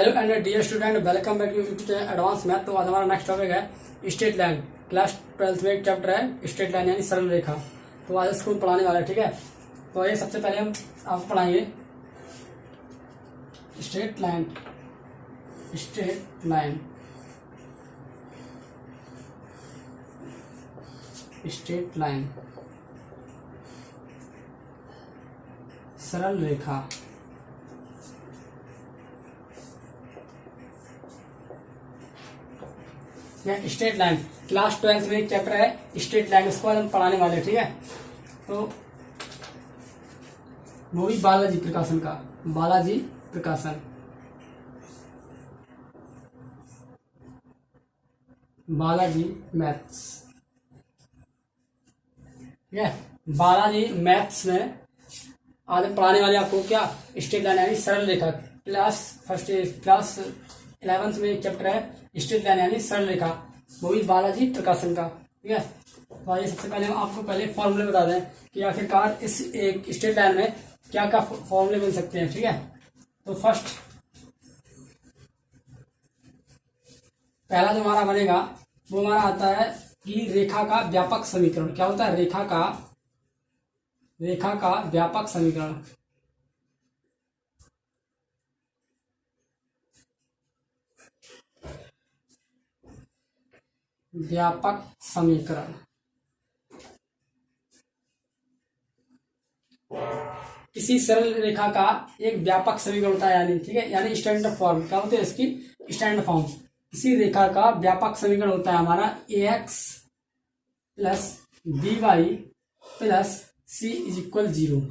Hello and dear student, welcome back to advance math. तो आज हमारा नेक्स्ट टॉपिक है स्ट्रेट लाइन। क्लास 12th में एक चैप्टर है स्ट्रेट लाइन यानी सरल रेखा। तो आज इसको पढ़ाने वाला है, ठीक है। तो ये सबसे पहले हम आपको पढ़ाएंगे straight line. Straight line, straight line, सरल रेखा। स्ट्रेट लाइन क्लास 12th में एक चैप्टर है स्ट्रेट लाइन, उसको आज हम पढ़ाने वाले हैं, ठीक है। तो वो भी बालाजी प्रकाशन का, बालाजी प्रकाशन, बालाजी मैथ्स, ठीक है। बालाजी मैथ्स में आज हम पढ़ाने वाले आपको क्या, स्ट्रेट लाइन यानी सरल रेखा। क्लास 11th में एक चैप्टर है स्ट्रेट लाइन यानी सरल रेखा, वो भी बालाजी प्रकाशन का, ठीक है। तो आइए सबसे पहले हम आपको पहले फॉर्मूले बता दें कि आखिरकार इस एक स्ट्रेट लाइन में क्या क्या फॉर्मूले मिल सकते हैं, ठीक है। तो फर्स्ट पहला जो हमारा बनेगा वो हमारा आता है कि रेखा का व्यापक समीकरण। क्या होता है? रेखा का व्यापक समीकरण। व्यापक समीकरण किसी सरल रेखा का एक व्यापक समीकरण होता है, यानी ठीक है, यानी स्टैंडर्ड फॉर्म। क्या होती है इसकी? Standard form. किसी रेखा का व्यापक समीकरण होता है हमारा ax plus B Y plus c is equal 0।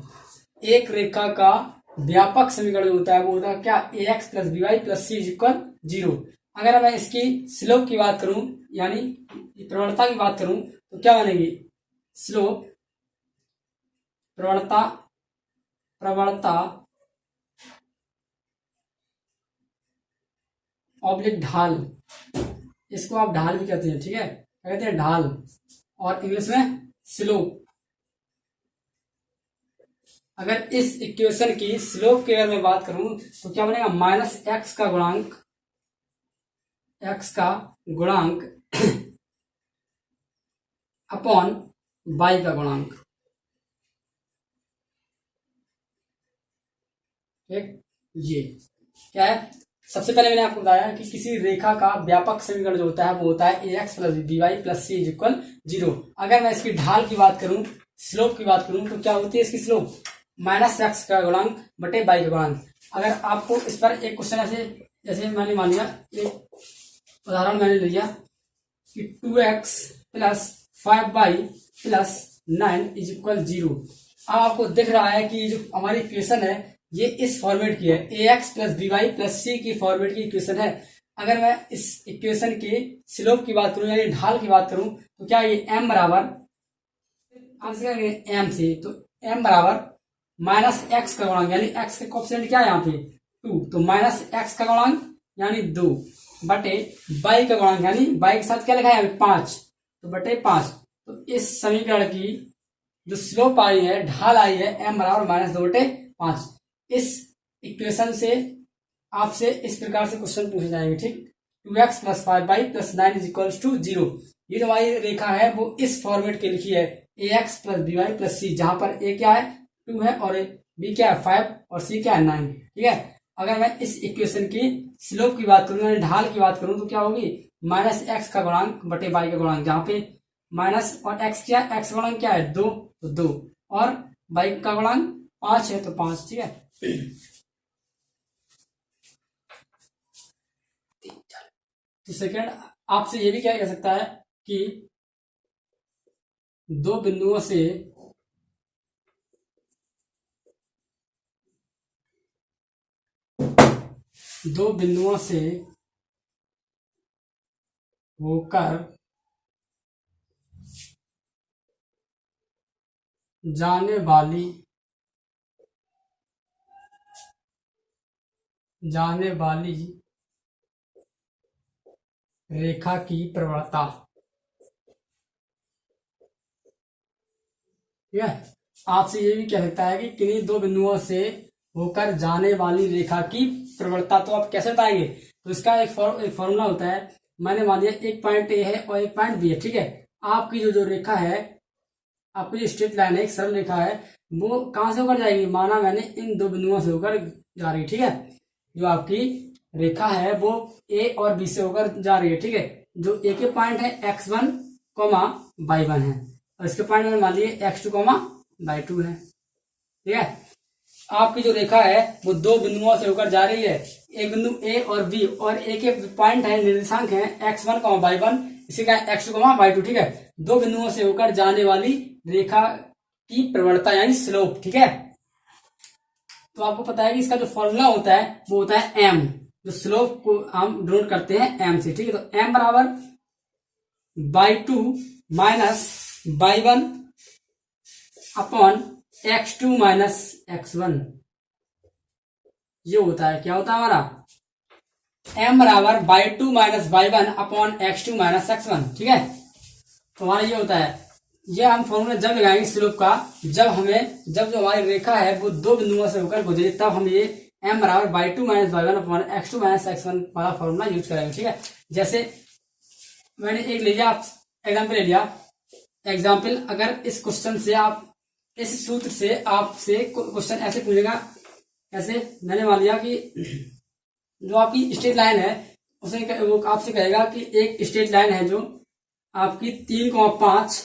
एक रेखा का व्यापक समीकरण होता है वो होता है क्या? ax plus B Y plus c is equal 0। अगर मैं इसकी स्लोप की बात करूं यानी प्रवणता की बात करूं तो क्या बनेगी? स्लोप, प्रवणता ऑब्लिक ढाल। इसको आप ढाल भी कहते हैं, ठीक है, कहते हैं ढाल, और इंग्लिश में स्लोप। अगर इस इक्वेशन की स्लोप की अगर मैं बात करूं तो क्या बनेगा? माइनस एक्स का गुणांक अपॉन वाई का गुणांक, ठीक। ये क्या है? सबसे पहले मैंने आपको बताया कि किसी रेखा का व्यापक समीकरण जो होता है वो होता है ax plus B Y plus c is equal 0। अगर मैं इसकी ढाल की बात करूं, स्लोप की बात करूं तो क्या होती है इसकी स्लोप? माइनस एक्स का गुणांक बटे वाई का गुणांक। अगर आपको इस पर एक क्वेश्चन ऐसे, जैसे मैंने मान लिया, एक उदाहरण मैंने लिया कि 2x plus 5y plus 9 is equal 0। अब आपको दिख रहा है कि जो हमारी इक्वेशन है ये इस फॉर्मेट की है, ax plus B Y plus C की फॉर्मेट की इक्वेशन है। अगर मैं इस इक्वेशन के स्लोप की बात करूं यानी ढाल की बात करूं तो क्या ये m बराबर, m से, तो m बराबर माइनस एक्स का गुणांक यानी x का कोएफिशिएंट क्या है यहाँ पे? 2, तो माइनस एक्स का गुणांक यानी 2 बटे y का गुणांक यानी y के साथ क्या लिखा है? 5, तो बटे 5। तो इस समीकरण की जो स्लोप आई है, ढाल आई है, m बराबर माइनस 2 बटे 5। इस इक्वेशन से आपसे इस प्रकार से क्वेश्चन पूछे जाएंगे, ठीक। 2x plus 5y plus 9 is equal to 0। ये जो हमारी रेखा है वो इस फॉर्मेट की लिखी है, ax plus B Y plus C, जहां पर a क्या है? 2 है, और b क्या है? 5, और c क्या है? 9, ठीक है। अगर मैं इस इक्वेशन की स्लोप की बात करूं यानी ढाल की बात करूं तो क्या होगी? माइनस एक्स का गुणांक बटे वाई का गुणांक, जहां पे माइनस और एक्स क्या, एक्स का गुणांक क्या है? 2, तो 2, और वाई का गुणांक 5 है, तो 5, ठीक है। तो सेकंड आपसे ये भी क्या कह सकता है कि दो बिंदुओं से होकर जाने वाली रेखा की प्रवणता, ठीक है। आपसे ये भी कह सकता है कि किन्हीं दो बिंदुओं से होकर जाने वाली रेखा की प्रवणता। तो आप कैसे बताएंगे? तो इसका एक फॉर्मूला होता है। मैंने मान लिया एक पॉइंट ए है और एक पॉइंट बी है, ठीक है। आपकी जो रेखा है, आपकी जो स्ट्रेट लाइन है, एक सरल रेखा है, वो कहां से होकर जाएगी? माना मैंने इन दो बिंदुओं से होकर जा रही है, ठीक है। जो आपकी रेखा है वो ए और बी से होकर जा रही है, ठीक है। जो ए के पॉइंट है x1 कॉमा y1 है, और इसके पॉइंट में मान लीजिए x2 कॉमा y2 है, ठीक है। आपकी जो रेखा है वो दो बिंदुओं से होकर जा रही है, एक बिंदु ए और बी, और ए के पॉइंट है, निर्देशांक है x1 कॉमा y1, इसी का x2 कॉमा y2, ठीक है। दो बिंदुओं से होकर जाने वाली रेखा की प्रवणता यानी स्लोप, ठीक है। तो आपको पता है कि इसका जो फॉर्मूला होता है वो होता है m, जो स्लोप को हम डिनोट करते हैं m से, ठीक है। तो m बराबर y2 minus y1 upon x2 minus x1, ये होता है। क्या होता है हमारा? m बराबर y2 minus y1 upon x2 minus x1, ठीक है। तो हमारा ये होता है। ये हम फॉर्मूला जब लगाएंगे स्लोप का, जब जो हमारी रेखा है वो दो बिंदुओं से होकर गुजरे, तब हम ये m बराबर y2 minus y1 upon x2 minus x1 वाला फॉर्मूला यूज करेंगे, ठीक है। जैसे मैंने एक ले लिया, एग्जाम्पल ले लिया। एग्जाम्पल, अगर इस क्वेश्चन से आप, इस सूत्र से आपसे क्वेश्चन ऐसे पूछेगा, ऐसे मैंने मान लिया कि जो आपकी स्ट्रेट लाइन है उसमें वो आपसे कहेगा कि एक स्ट्रेट लाइन है जो आपकी 3,5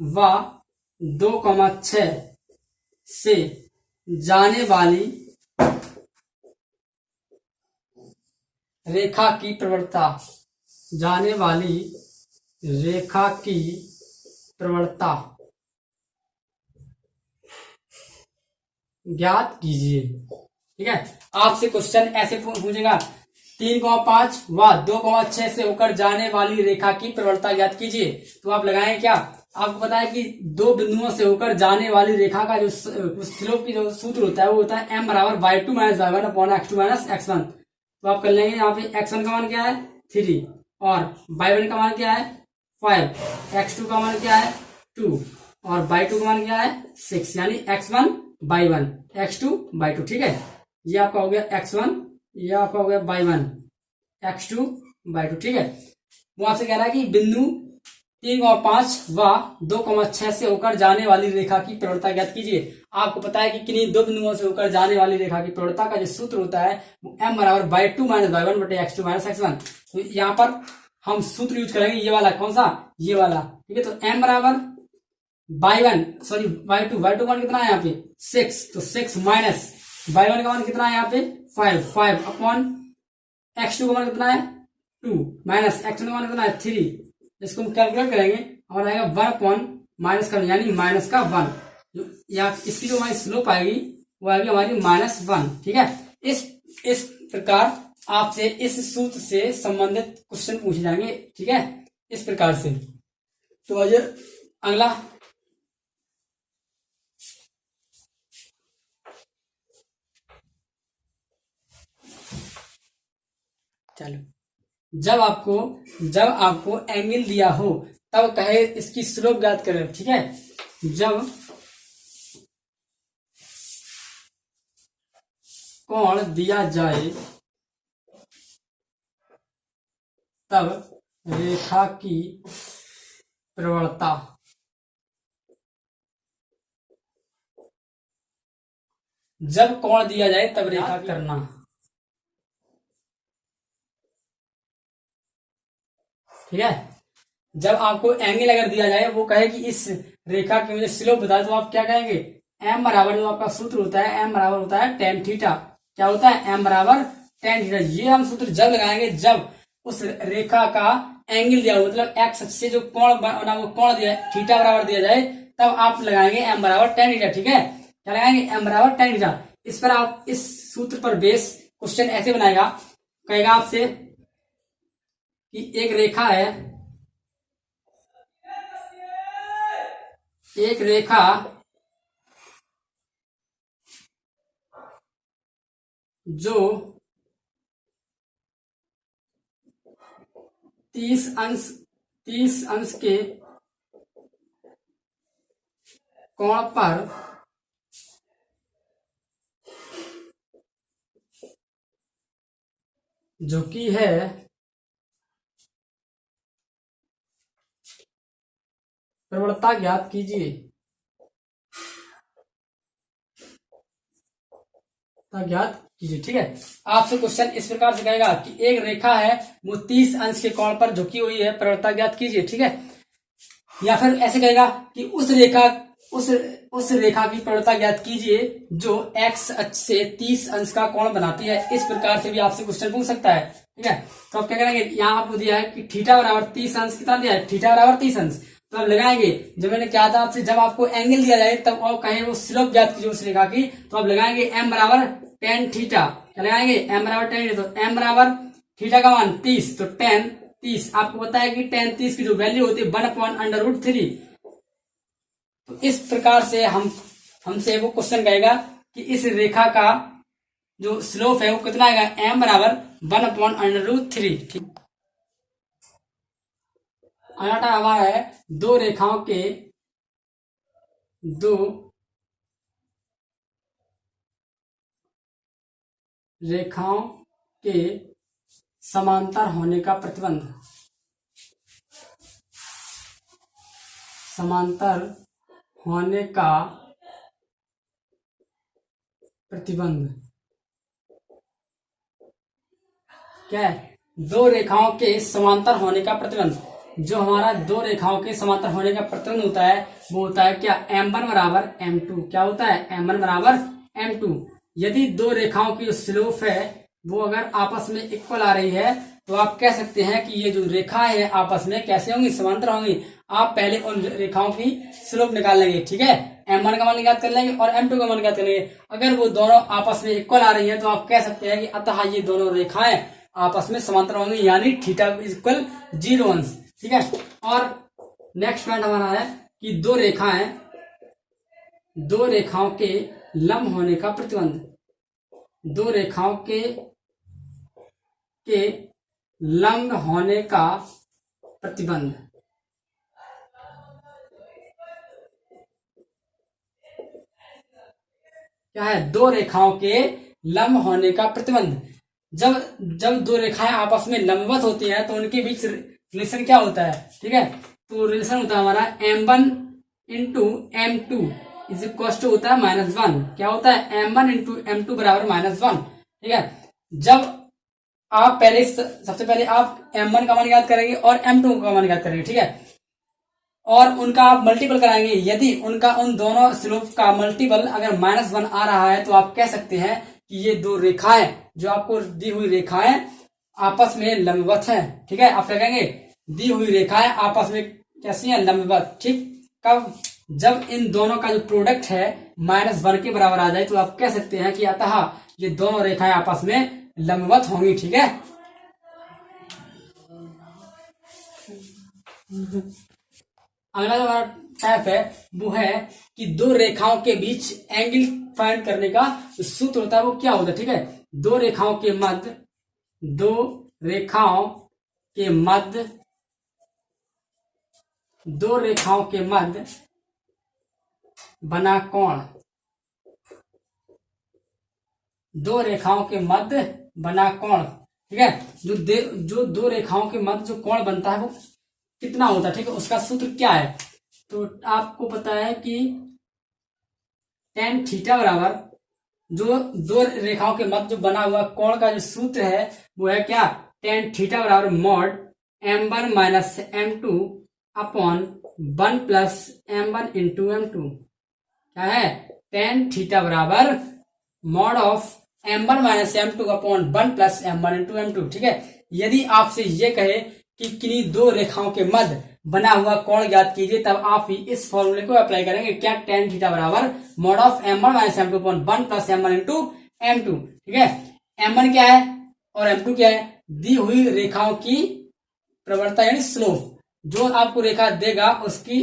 व 2,6 से जाने वाली रेखा की प्रवणता, जाने वाली रेखा की प्रवणता ज्ञात कीजिए, ठीक है। आपसे क्वेश्चन ऐसे पूछेगा, 3,5 व 2,6 से होकर जाने वाली रेखा की प्रवणता ज्ञात कीजिए। तो आप लगाएंगे क्या? आपको पता है कि दो बिंदुओं से होकर जाने वाली रेखा का जो स्लोप की जो सूत्र होता है वो होता है m बराबर y2 minus y1 upon x2 minus x1। तो आप कर लेंगे, यहाँ पे x1 का मान क्या है 3 और y1 का मान क्या है 5, x2 का मान क्या है 2 और y2 का मान क्या है 6, यानी x1 y1 x2 y2, ठीक है। ये आपका हो गया x1, ये आपका हो गया y1 x2 y2, ठीक है। वो आपसे कह रहा है कि बिंदु 3,5 व 2,6 से होकर जाने वाली रेखा की प्रवणता ज्ञात कीजिए। आपको पता है कि किन्हीं दो बिंदुओं से होकर जाने वाली रेखा की प्रवणता का जो सूत्र होता है वो m बराबर y2 माइनस y1 बटे x2 माइनस x1। तो यहाँ पर हम सूत्र यूज करेंगे, ये वाला, कौन सा? ये वाला, ठीक है। तो m बराबर y1 सॉरी y2 मान कितना है यहाँ पे 6, तो 6 माइनस y1 का मान कितना है यहाँ पे 5 अपॉन x2 का मान कितना है 2 माइनस x1 का मान कितना है 3। इसको हम कैलकुलेट करेंगे, हमारा आएगा 1 अपॉन माइनस का, यानी माइनस का 1। या इसकी जो हमारी स्लोप आएगी वो आएगी हमारी -1, ठीक है। इस प्रकार आपसे इस सूत्र से संबंधित क्वेश्चन पूछे जाएंगे, ठीक है, इस प्रकार से। तो आइए अगला, चलो, जब आपको एंगल दिया हो तब कहे इसकी स्लोप ज्ञात करें, ठीक है। जब कोण दिया जाए तब रेखा की प्रवणता, जब कोण दिया जाए तब रेखा करना, ठीक है। जब आपको एंगल अगर दिया जाए, वो कहे कि इस रेखा की मुझे स्लोप बताए, तो आप क्या कहेंगे? m बराबर, जो आपका सूत्र होता है m बराबर होता है tan थीटा। क्या होता है? m बराबर tan थीटा। ये हम सूत्र जब लगाएंगे जब उस रेखा का एंगल दिया हो, मतलब x से जो कोण बना वो कोण दिया थीटा बराबर दिया जाए, तब आप लगाएंगे m बराबर tan थीटा, ठीक है। क्या लगाएंगे? m बराबर tan थीटा। इस पर आप इस सूत्र पर बेस क्वेश्चन ऐसे बनाएगा, कहेगा आपसे कि एक रेखा है, एक रेखा जो 30 अंश के कोण पर जो कि है प्रवणता ज्ञात कीजिए, ज्ञात कीजिए। ठीक है, आपसे क्वेश्चन इस प्रकार से कहेगा कि एक रेखा है वो 30 अंश के कोण पर झुकी हुई है, प्रवणता ज्ञात कीजिए। ठीक है, या फिर ऐसे कहेगा कि उस रेखा की प्रवणता ज्ञात कीजिए जो एक्स अक्ष से 30 अंश का कोण बनाती है। इस प्रकार से भी आपसे क्वेश्चन पूछ सकता है। ठीक है, तो आप क्या करेंगे, यहाँ आपको दिया है कि थीटा बराबर 30 अंश, कितना दिया है, थीटा बराबर 30 अंश। तो आप लगाएंगे, जब मैंने क्या था आपसे, जब आपको एंगल दिया जाए तब आप कहें वो स्लोप ज्ञात कीजिए उस रेखा की, तो आप लगाएंगे एम बराबर टेन थीटा। क्या लगाएंगे, एम बराबर टेन, तो एम बराबर थीटा का मान 30, तो टेन 30। आपको पता है कि टेन 30 की जो वैल्यू होती है 1/√3। तो इस प्रकार से हमसे वो क्वेश्चन कहेगा कि इस रेखा का जो स्लोप है वो कितना आएगा, एम बराबर 1/√3। ठीक, अगला हमारा है दो रेखाओं के समांतर होने का प्रतिबंध। समांतर होने का प्रतिबंध क्या है, दो रेखाओं के समांतर होने का प्रतिबंध। जो हमारा दो रेखाओं के समांतर होने का प्रतिबंध होता है वो होता है क्या, m1 बराबर m2। क्या होता है, m1 बराबर m2। यदि दो रेखाओं की जो स्लोप है वो अगर आपस में इक्वल आ रही है तो आप कह सकते हैं कि ये जो रेखाएं हैं आपस में कैसे होंगी, समांतर होंगी। आप पहले उन रेखाओं की स्लोप निकाल लेंगे। ठीक है, m1 का मान ज्ञात कर लेंगे और m2 का मान ज्ञात कर लेंगे। अगर वो दोनों आपस में इक्वल आ रही है तो आप कह सकते हैं कि अतः ये दोनों रेखाएं आपस में समांतर होंगी, यानी थीटा इक्वल 0 अंश। ठीक है, और नेक्स्ट पॉइंट हमारा है कि दो रेखाओं के लंब होने का प्रतिबंध। दो रेखाओं के लंब होने का प्रतिबंध क्या है, दो रेखाओं के लंब होने का प्रतिबंध। जब दो रेखाएं आपस में लंबवत होती हैं तो उनके बीच रिलेशन क्या होता है। ठीक है, तो रिलेशन होता है हमारा m1 into m2 is equal to होता है -1। क्या होता है, m1 इंटू m2 बराबर -1। ठीक है, जब आप पहले सबसे पहले आप m1 का मान याद करेंगे और m2 का मान याद करेंगे। ठीक है, और उनका आप मल्टीपल कराएंगे। यदि उनका उन दोनों स्लोप का मल्टीपल अगर -1 आ रहा है तो आप कह सकते हैं कि ये दो रेखाएं, जो आपको दी हुई रेखाएं आपस में लंबवत हैं। ठीक है, आप क्या कहेंगे, दी हुई रेखाएं आपस में कैसी हैं, लंबवत। ठीक, कब, जब इन दोनों का जो प्रोडक्ट है -1 के बराबर आ जाए तो आप कह सकते हैं कि अतः ये दोनों रेखाएं आपस में लंबवत होंगी। ठीक है, अगला जो हमारा टाइप है वो है कि दो रेखाओं के बीच एंगल फाइंड करने का सूत्र होता है वो क्या होता है। ठीक है, दो रेखाओं के मध्य बना कोण, दो रेखाओं के मध्य बना कोण। ठीक है, जो दो रेखाओं के मध्य जो कोण बनता है वो कितना होता है। ठीक है, उसका सूत्र क्या है, तो आपको पता है कि tan थीटा बराबर जो दो रेखाओं के मध्य जो बना हुआ कोण का जो सूत्र है वो है क्या, tan थीटा बराबर mod m1 minus m2 upon 1 plus m1 into m2। क्या है, tan थीटा बराबर mod of m1 minus m2 upon 1 plus m1 into m2। ठीक है, यदि आपसे ये कहे कि किन्हीं दो रेखाओं के मध्य बना हुआ कोण ज्ञात कीजिए तब आप ही इस फॉर्मूले को अप्लाई करेंगे। क्या, tan थीटा बराबर mod of m1 minus m2 upon 1 plus m1 into m2। ठीक है, m1 क्या है और m2 क्या है, दी हुई रेखाओं की प्रवणता यानी स्लोप। जो आपको रेखा देगा उसकी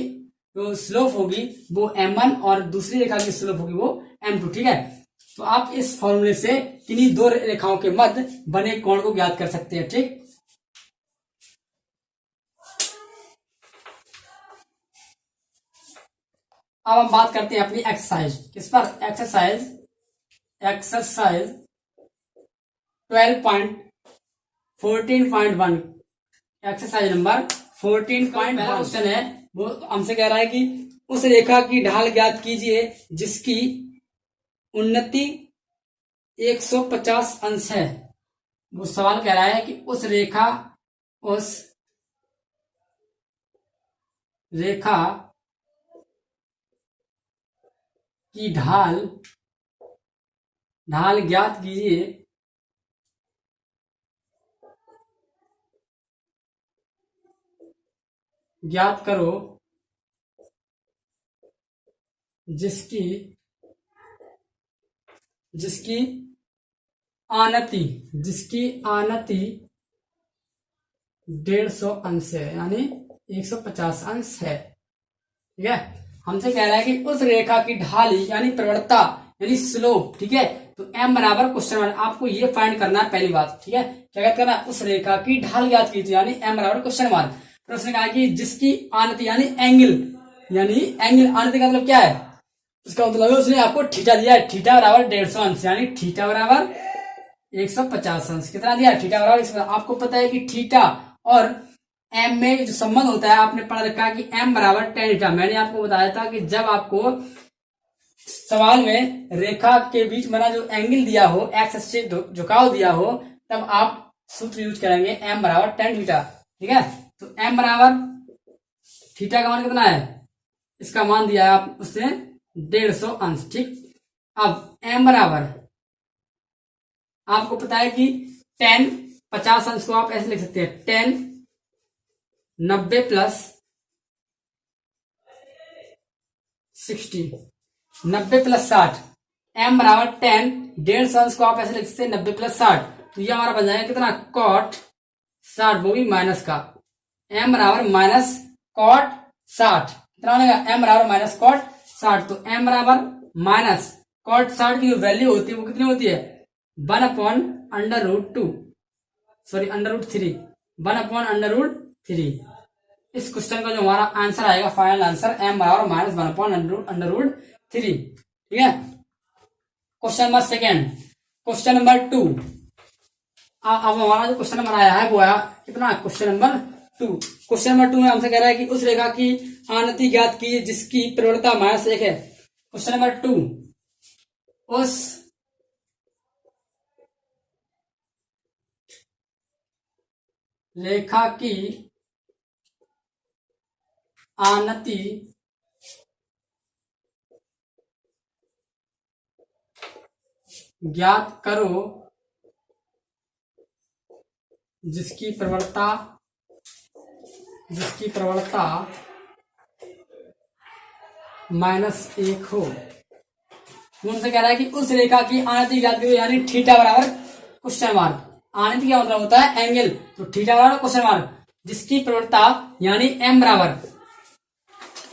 जो स्लोप होगी वो m1 और दूसरी रेखा की स्लोप होगी वो m2। ठीक है, तो आप इस फॉर्मूले से किन्हीं दो रेखाओं के मध्य बने कोण को ज्ञात कर सकते हैं। ठीक, अब हम बात करते हैं अपनी एक्सरसाइज किस पर, एक्सरसाइज 12.1 14.1 एक्सरसाइज नंबर 14.1 क्वेश्चन है। वो हमसे कह रहा है कि उस रेखा की ढाल ज्ञात कीजिए जिसकी उन्नति 150 अंश है। वो सवाल कह रहा है कि उस रेखा की ढाल ज्ञात कीजिए ज्ञात करो जिसकी आनति 150 अंश है, यानी 150 अंश है। ठीक है, हमसे कह रहा है कि उस रेखा की ढाल यानी प्रवणता यानी स्लोप। ठीक है, तो m बराबर क्वेश्चन मार्क, आपको ये फाइंड करना है पहली बात। ठीक है, क्या करना है, उस रेखा की ढाल ज्ञात कीजिए यानी m बराबर क्वेश्चन मार्क। फिर उसने कहा कि जिसकी आनति यानी एंगल आनति का मतलब क्या है, उसका मतलब है उसने आपको थीटा दिया है, थीटा बराबर 150 अंश यानी थीटा बराबर 150 अंश। कितना दिया है, थीटा बराबर 150। आपको पता है कि थीटा और एम में जो संबंध होता है, आपने पढ़ा रखा है कि एम बराबर tan थीटा। मैंने आपको बताया था कि जब आपको सवाल में रेखा के बीच बना जो एंगल दिया हो, एक्स से झुकाव दिया हो, तब आप सूत्र यूज करेंगे एम बराबर tan थीटा। ठीक है, तो एम बराबर थीटा का मान कितना है, इसका मान दिया है आप उसने 150 अंश। ठीक, अब एम बराबर आपको पता है कि tan 50 अंश को आप ऐसे लिख सकते हैं, tan 90 प्लस 60, 90 प्लस 60। एम बराबर tan 150 अंश को आप ऐसे लिख सकते हैं 90 प्लस 60, तो ये हमारा बन जाएगा कितना, cot 60, वो भी माइनस का। एम बराबर माइनस cot 60, कितना बनेगा, एम बराबर माइनस cot 60। तो एम बराबर माइनस cot 60 की जो वैल्यू होती है वो कितनी होती है, 1/√2, सॉरी √3, 1/√3। इस क्वेश्चन का जो हमारा आंसर आएगा, फाइनल आंसर एम बराबर माइनस 1/√3। ठीक है, question number second. Question number 2, अब हमारा जो क्वेश्चन नंबर आया है वो आया कितना, क्वेश्चन नंबर 2। क्वेश्चन नंबर 2 में हमसे कह रहा है कि उस रेखा की आनति ज्ञात कीजिए जिसकी प्रवणता -1 है। क्वेश्चन नंबर 2, उस रेखा की आनति ज्ञात करो जिसकी प्रवणता -1 हो। उनसे कह रहा है कि उस रेखा की आनति ज्ञात करो यानी थीटा बराबर क्वेश्चन मार्क। आनति क्या मतलब होता है, एंगल, तो थीटा बराबर क्वेश्चन मार्क, जिसकी प्रवणता यानी m बराबर,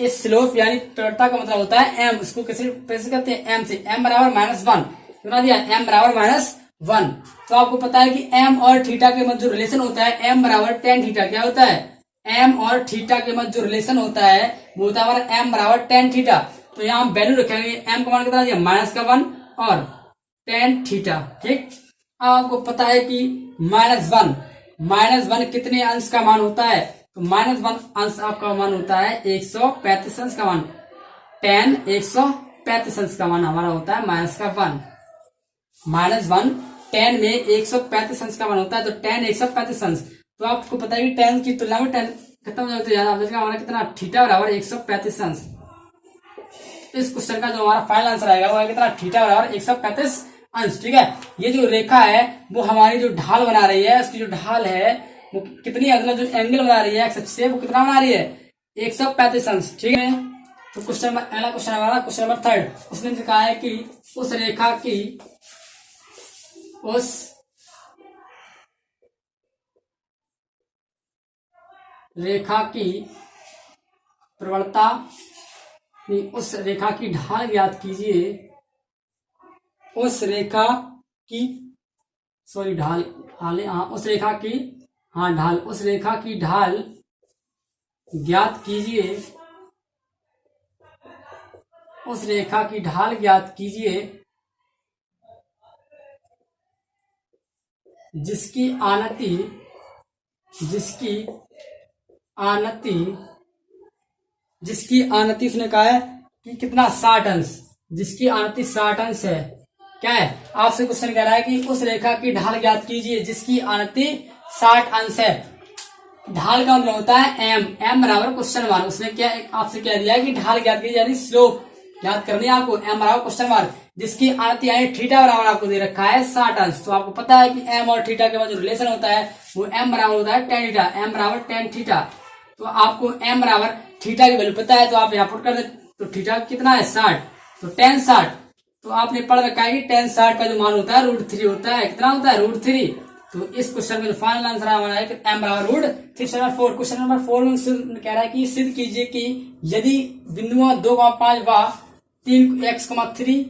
इस स्लोप यानी प्रवणता का मतलब होता है m, इसको कैसे करते हैं, m से, m बराबर -1, कितना दिया, m बराबर -1। तो आपको पता है कि m और थीटा के मध्य जो रिलेशन होता है, m बराबर tan थीटा, क्या होता है, m और थीटा के मध्य जो रिलेशन होता है वो होता है हमारा m बराबर tan थीटा। तो यहाँ हम वैल्यू रखेंगे, m का मान कितना दिया, -1 और tan थीटा। ठीक, अब आपको पता है कि -1 कितने अंश का मान होता है, तो -1 अंश आपका मान होता है 135 अंश का मान, tan 135 अंश का मान हमारा होता है -1 tan में 135 अंश का मान होता है, तो tan 135 अंश। तो आपको पता है कि tan की तुलना में tan खत्म हो जाता है, हमारा कितना, थीटा बराबर 135 अंश। इस क्वेश्चन का जो हमारा फाइनल आंसर आएगा वो है कितना, थीटा बराबर 135 अंश। ठीक है, ये जो रेखा है वो हमारी जो ढाल बना रही है, उसकी जो ढाल है वो कितनी है, मतलब जो एंगल बना रही है एक्स से, वो कितना बना रही है, 135 अंश। ठीक है, तो क्वेश्चन अगला क्वेश्चन हमारा क्वेश्चन नंबर 3, उसने कहा है कि उस रेखा की प्रवणता, उस रेखा की ढाल ज्ञात कीजिए, उस रेखा की ढाल ज्ञात कीजिए, उस रेखा की ढाल ज्ञात कीजिए जिसकी आनति जिसकी आनति उसने कहा है कि कितना 60 अंश, जिसकी आनति 60 अंश है। क्या है, आपसे क्वेश्चन कह रहा है कि उस रेखा की ढाल ज्ञात कीजिए जिसकी आनति 60 अंश है। ढाल का मतलब होता है एम बराबर क्वेश्चन मार्क। उसने क्या आपसे कह दिया है कि ढाल ज्ञात कीजिए, यानी स्लोप ज्ञात करनी है आपको। एम बराबर क्वेश्चन मार्क, जिसकी आनति यानी थीटा बराबर आपको दे रखा है 60 अंश। तो आपको पता है कि एम और थीटा के मध्य जो रिलेशन होता है वो एम बराबर होता है tan थीटा, एम बराबर tan थीटा। तो आपको एम बराबर थीटा की वैल्यू पता है, तो आप यहाँ पुट कर दे। तो थीटा कितना है 60, तो tan 60। तो आपने पढ़ रखा है कि tan 60 का जो मान होता है √3 होता है। कितना होता है √3। तो इस क्वेश्चन का जो फाइनल आंसर हमारा है कि एम बराबर √3। क्वेश्चन नंबर 4 में कह रहा है कि सिद्ध कीजिए कि यदि बिंदुओं 2,5 व 3x,3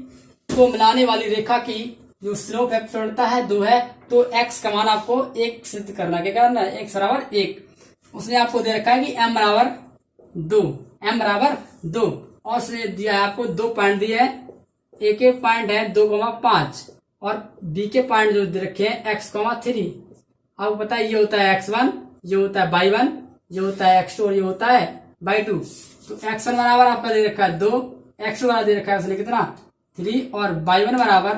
को मिलाने वाली रेखा की जो स्लोप है प्रवणता है 2 है, तो x का मान आपको 1 सिद्ध करना। क्या करना है, x बराबर 1। उसने आपको दे रखा है कि m बराबर 2 और उसने दिया है आपको 2 पॉइंट दिए है। ए के पॉइंट है 2,5 और बी के पॉइंट जो दे रखे हैं x,3। आपको पता है ये होता है x1, ये होता है y1, ये होता है x2 और ये होता है y2। तो x1 बराबर आपका दे रखा है 2, x2 बराबर दे रखा है उसने कितना 3 और y1 बराबर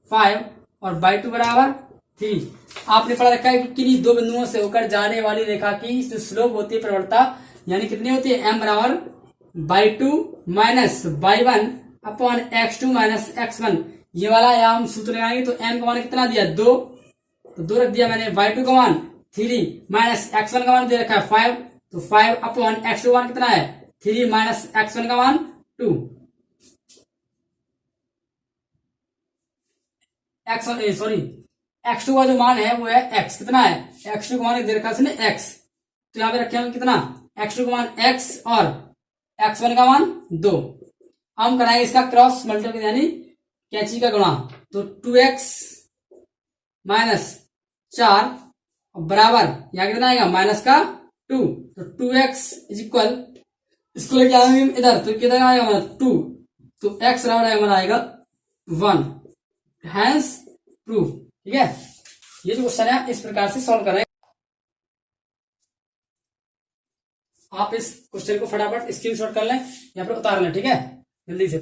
5 और y2 बराबर 3। आपने पढ़ा रखा है कि किन्हीं दो बिंदुओं से होकर जाने वाली रेखा की जो स्लोप होती है प्रवणता यानी कितनी होती है, m बराबर y2 minus y1 upon x2 minus x1। ये वाला यहाँ हम सूत्र लगाएंगे। तो m का मान कितना दिया 2, तो 2 रख दिया मैंने। y2 का मान 3 माइनस x1 का मान दे रखा है 5, तो 5 अपॉन x2 का मान कितना है 3 माइनस x1 का मान 2। x2 का जो मान है वो है x, कितना है x2 का मान दे रखा है x। तो यहाँ पे रखे हम कितना x2 का मान x और x1 का मान 2। हम कराएंगे इसका क्रॉस मल्टीप्लिकेशन यानी कैंची का गुणा। तो 2x माइनस 4 बराबर यहाँ कितना आएगा माइनस का 2। तो 2x इज इक्वल, इसको लेके आएंगे इधर, तो कितना आएगा हमारा 2। तो x बराबर हमारा आएगा 1, हैंस प्रूफ। ठीक है, ये जो क्वेश्चन है इस प्रकार से सॉल्व करें। आप इस क्वेश्चन को फटाफट स्क्रीनशॉट कर लें, यहाँ पर उतार लें। ठीक है, जल्दी से।